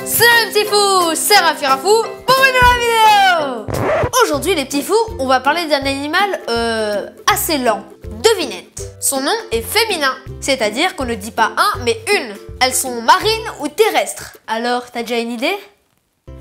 Salut les petits fous, c'est Rafi Rafou pour une nouvelle vidéo. Aujourd'hui les petits fous, on va parler d'un animal assez lent. Devinette. Son nom est féminin, c'est-à-dire qu'on ne dit pas un mais une. Elles sont marines ou terrestres. Alors, t'as déjà une idée?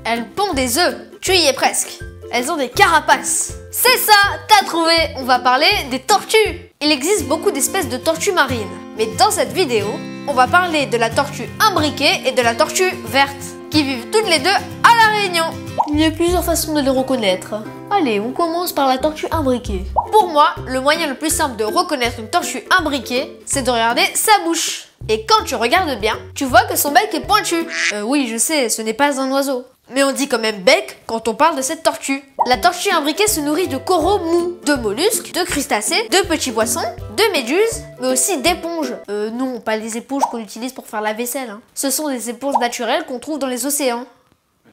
Elles pondent des œufs, tu y es presque. Elles ont des carapaces. C'est ça, t'as trouvé. On va parler des tortues. Il existe beaucoup d'espèces de tortues marines. Mais dans cette vidéo, on va parler de la tortue imbriquée et de la tortue verte, qui vivent toutes les deux à La Réunion. Il y a plusieurs façons de les reconnaître. Allez, on commence par la tortue imbriquée. Pour moi, le moyen le plus simple de reconnaître une tortue imbriquée, c'est de regarder sa bouche. Et quand tu regardes bien, tu vois que son bec est pointu. Oui, je sais, ce n'est pas un oiseau. Mais on dit quand même bec quand on parle de cette tortue. La tortue imbriquée se nourrit de coraux mous, de mollusques, de crustacés, de petits poissons, de méduses, mais aussi d'éponges. Non, pas les éponges qu'on utilise pour faire la vaisselle. Ce sont des éponges naturelles qu'on trouve dans les océans.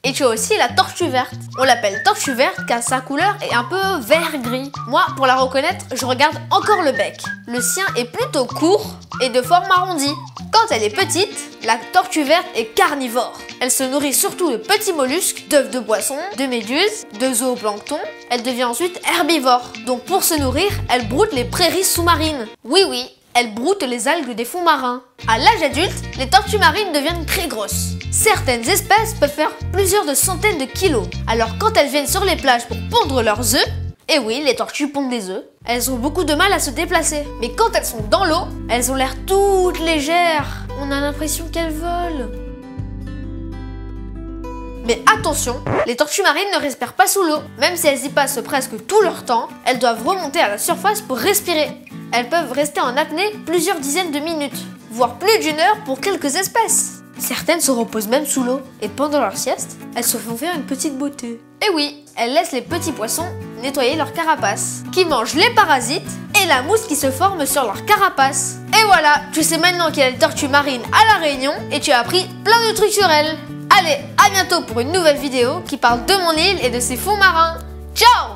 Et tu as aussi la tortue verte. On l'appelle tortue verte car sa couleur est un peu vert-gris. Moi, pour la reconnaître, je regarde encore le bec. Le sien est plutôt court et de forme arrondie. Quand elle est petite, la tortue verte est carnivore. Elle se nourrit surtout de petits mollusques, d'œufs de poisson, de méduses, de zooplancton. Elle devient ensuite herbivore. Donc pour se nourrir, elle broute les prairies sous-marines. Oui, elle broute les algues des fonds marins. À l'âge adulte, les tortues marines deviennent très grosses. Certaines espèces peuvent faire plusieurs centaines de kilos. Alors quand elles viennent sur les plages pour pondre leurs œufs, et oui, les tortues pondent des œufs, elles ont beaucoup de mal à se déplacer. Mais quand elles sont dans l'eau, elles ont l'air toutes légères. On a l'impression qu'elles volent. Mais attention, les tortues marines ne respirent pas sous l'eau. Même si elles y passent presque tout leur temps, elles doivent remonter à la surface pour respirer. Elles peuvent rester en apnée plusieurs dizaines de minutes, voire plus d'une heure pour quelques espèces. Certaines se reposent même sous l'eau, et pendant leur sieste, elles se font faire une petite beauté. Et oui, elles laissent les petits poissons nettoyer leur carapace, qui mangent les parasites et la mousse qui se forme sur leur carapace. Et voilà, tu sais maintenant qu'il y a des tortues marines à La Réunion, et tu as appris plein de trucs sur elles. Allez, à bientôt pour une nouvelle vidéo qui parle de mon île et de ses fonds marins. Ciao!